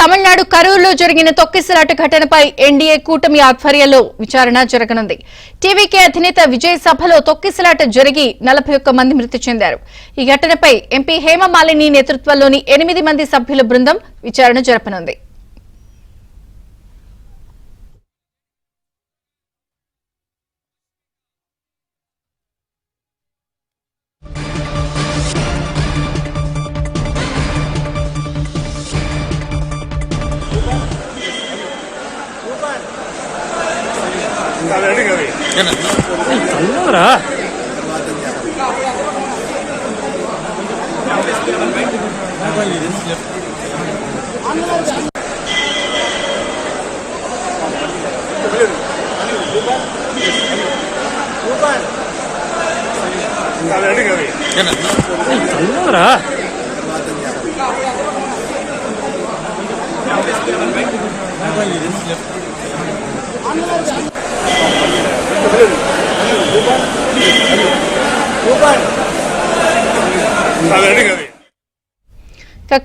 తమిళనాడు కరూరులో జరిగిన తొక్కిసలాట ఘటనపై ఎన్డీఏ కూటమి ఆధ్వర్యంలో విచారణ జరగనుంది. టీవీకే అధినేత విజయ్ సభలో తొక్కిసలాట జరిగి 41 మంది మృతి చెందారు. ఈ ఘటనపై ఎంపీ హేమమాలిని నేతృత్వంలోని 8 మంది సభ్యుల బృందం విచారణ జరపనుంది.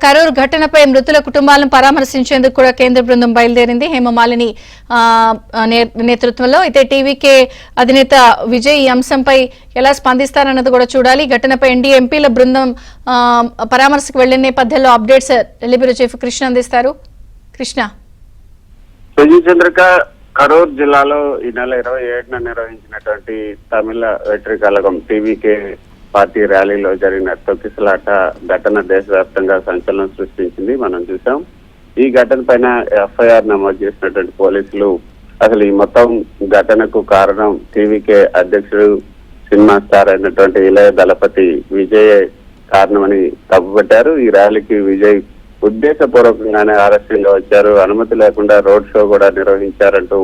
కరూర్ ఘటనపై మృతుల కుటుంబాలను పరామర్శించేందుకు కూడా కేంద్ర బృందం బయలుదేరింది. హేమమాలిని నేతృత్వంలో. అయితే టీవీకే అధినేత విజయ్ ఈ అంశంపై ఎలా స్పందిస్తారన్నది కూడా చూడాలి. ఘటనపై ఎన్డీఏ ఎంపీల బృందం పరామర్శకు వెళ్లిన నేపథ్యంలో updates Delhi bureau chief Krishna అందిస్తారు. కృష్ణ. చంద్రిక, కరూర్ జిల్లాలో ఈ నెల 27న నిర్వహించినటువంటి తమిళ వ్యతిరేకలగం టీవీకే పార్టీ ర్యాలీలో జరిగిన తొక్కిసలాట ఘటన దేశవ్యాప్తంగా సంచలనం సృష్టించింది. మనం చూసాం. ఈ ఘటన పైన ఎఫ్ఐఆర్ నమోదు చేసినటువంటి పోలీసులు అసలు ఈ మొత్తం ఘటనకు కారణం టీవీకే అధ్యక్షుడు, సినిమా స్టార్ అయినటువంటి ఇళయ దళపతి విజయ్ కారణమని తప్పుపట్టారు. ఈ ర్యాలీకి విజయ్ ఉద్దేశపూర్వకంగానే ఆలస్యంగా వచ్చారు, అనుమతి లేకుండా రోడ్ షో కూడా నిర్వహించారంటూ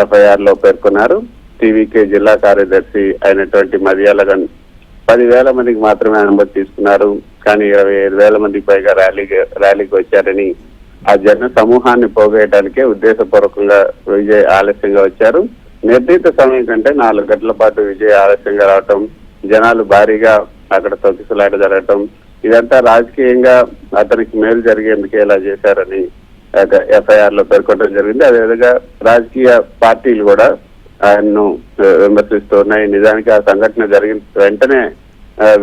ఎఫ్ఐఆర్ లో పేర్కొన్నారు. టీవీకే జిల్లా కార్యదర్శి అయినటువంటి మదియాలగన్ 10,000 మందికి మాత్రమే అనుమతి తీసుకున్నారు, కానీ 25,000 మందికి పైగా ర్యాలీకి వచ్చారని, ఆ జన సమూహాన్ని పోగేయడానికే ఉద్దేశపూర్వకంగా విజయ్ ఆలస్యంగా వచ్చారు. నిర్ణీత సమయం కంటే 4 గంటల పాటు విజయ్ ఆలస్యంగా రావటం, జనాలు భారీగా అక్కడ తొక్కిసలాట జరగటం, ఇదంతా రాజకీయంగా అతనికి మేలు జరిగేందుకే ఇలా చేశారని ఎఫ్ఐఆర్ లో పేర్కొనడం జరిగింది. అదేవిధంగా రాజకీయ పార్టీలు కూడా ఆయన్ను విమర్శిస్తూ ఉన్నాయి. నిజానికి ఆ సంఘటన జరిగిన వెంటనే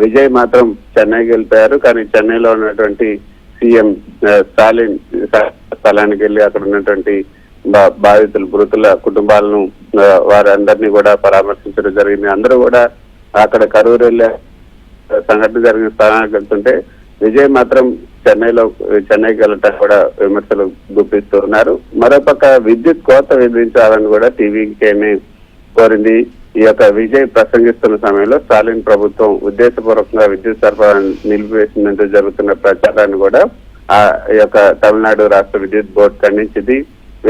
విజయ్ మాత్రం చెన్నైకి వెళ్ళిపోయారు, కానీ చెన్నైలో ఉన్నటువంటి సీఎం స్టాలిన్ స్థలానికి వెళ్ళి అక్కడ ఉన్నటువంటి బాధితులు మృతుల కుటుంబాలను వారందరినీ కూడా పరామర్శించడం జరిగింది. అందరూ కూడా అక్కడ కరూరు వెళ్ళే సంఘటన జరిగిన స్థానానికి వెళ్తుంటే విజయ్ మాత్రం చెన్నైకి వెళ్ళటం కూడా విమర్శలు గుప్పిస్తూ ఉన్నారు. మరోపక్క విద్యుత్ కోత విధించాలని కూడా టీవీకేని కోరింది. ఈ యొక్క విజయ్ ప్రసంగిస్తున్న సమయంలో స్టాలిన్ ప్రభుత్వం ఉద్దేశపూర్వకంగా విద్యుత్ సరఫరా నిలిపివేసినందుకు జరుగుతున్న ప్రచారాన్ని కూడా ఆ యొక్క తమిళనాడు రాష్ట్ర విద్యుత్ బోర్డు ఖండించింది.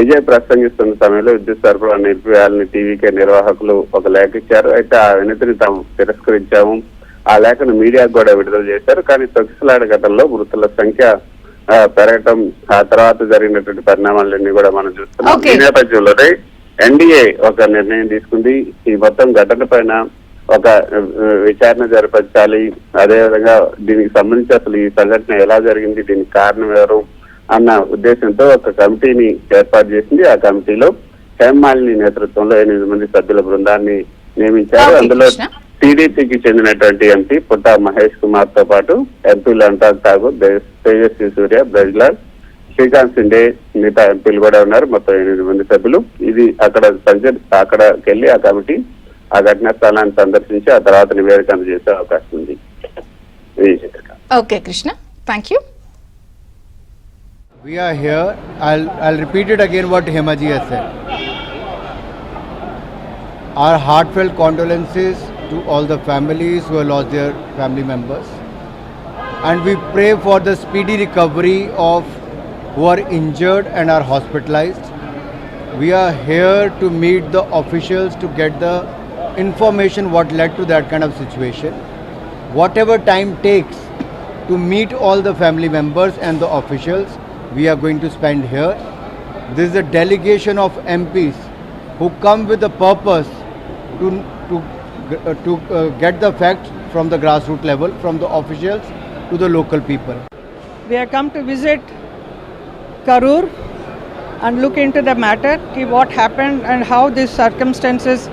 విజయ్ ప్రసంగిస్తున్న సమయంలో విద్యుత్ సరఫరా నిలిపివేయాలని టీవీకే నిర్వాహకులు ఒక లేఖ ఇచ్చారు. అయితే ఆ వినతిని తాము తిరస్కరించాము. ఆ లేఖను మీడియాకు కూడా విడుదల చేశారు. కానీ తొక్కిసలాట ఘటనలో మృతుల సంఖ్య పెరగటం, ఆ తర్వాత జరిగినటువంటి పరిణామాలన్నీ కూడా మనం చూస్తున్నాం. ఈ నేపథ్యంలోనే ఎన్డీఏ ఒక నిర్ణయం తీసుకుంది. ఈ మొత్తం ఘటన పైన ఒక విచారణ జరిపించాలి, అదేవిధంగా దీనికి సంబంధించి అసలు ఈ సంఘటన ఎలా జరిగింది, దీనికి కారణం ఎవరు అన్న ఉద్దేశంతో ఒక కమిటీని ఏర్పాటు చేసింది. ఆ కమిటీలో హేమమాలిని నేతృత్వంలో 8 మంది సభ్యుల బృందాన్ని నియమించారు. అందులో టీడీపీకి చెందినటువంటి ఎంపీ పుట్టా మహేష్ కుమార్ తో పాటు ఎంపీలు అనురాగ్ ఠాకూర్, తేజస్వి సూర్య, బ్రజ్లాల్, శ్రీకాంత్ సిండే, మిగతా ఎంపీలు కూడా ఉన్నారు. మొత్తం 8 మంది సభ్యులు. ఇది అక్కడికి వెళ్ళి ఆ కమిటీ ఆ ఘటనా స్థలాన్ని సందర్శించి ఆ తర్వాత నివేదిక అందజేసే అవకాశం ఉంది. Okay Krishna, thank you. We are here. I'll repeat it again what Hemaji has said. Our heartfelt condolences to all the families who have lost their family members, and we pray for the speedy recovery of who are injured and are hospitalized. We are here to meet the officials to get the information what led to that kind of situation. Whatever time takes to meet all the family members and the officials, we are going to spend here. This is a delegation of MPs who come with the purpose to get the facts from the grassroots level, from the officials to the local people. We have come to visit Karur and look into the matter, ki what happened and how these circumstances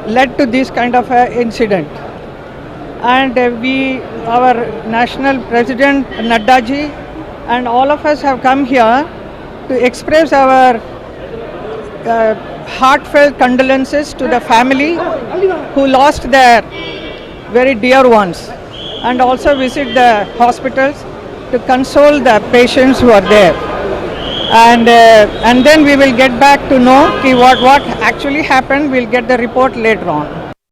led to this kind of a incident. And our national president Nadda ji and all of us have come here to express our heartfelt condolences to the family who lost their very dear ones, and also visit the hospitals to console the patients who are there. And then we will get back to know what actually happened. We'll get the report later on.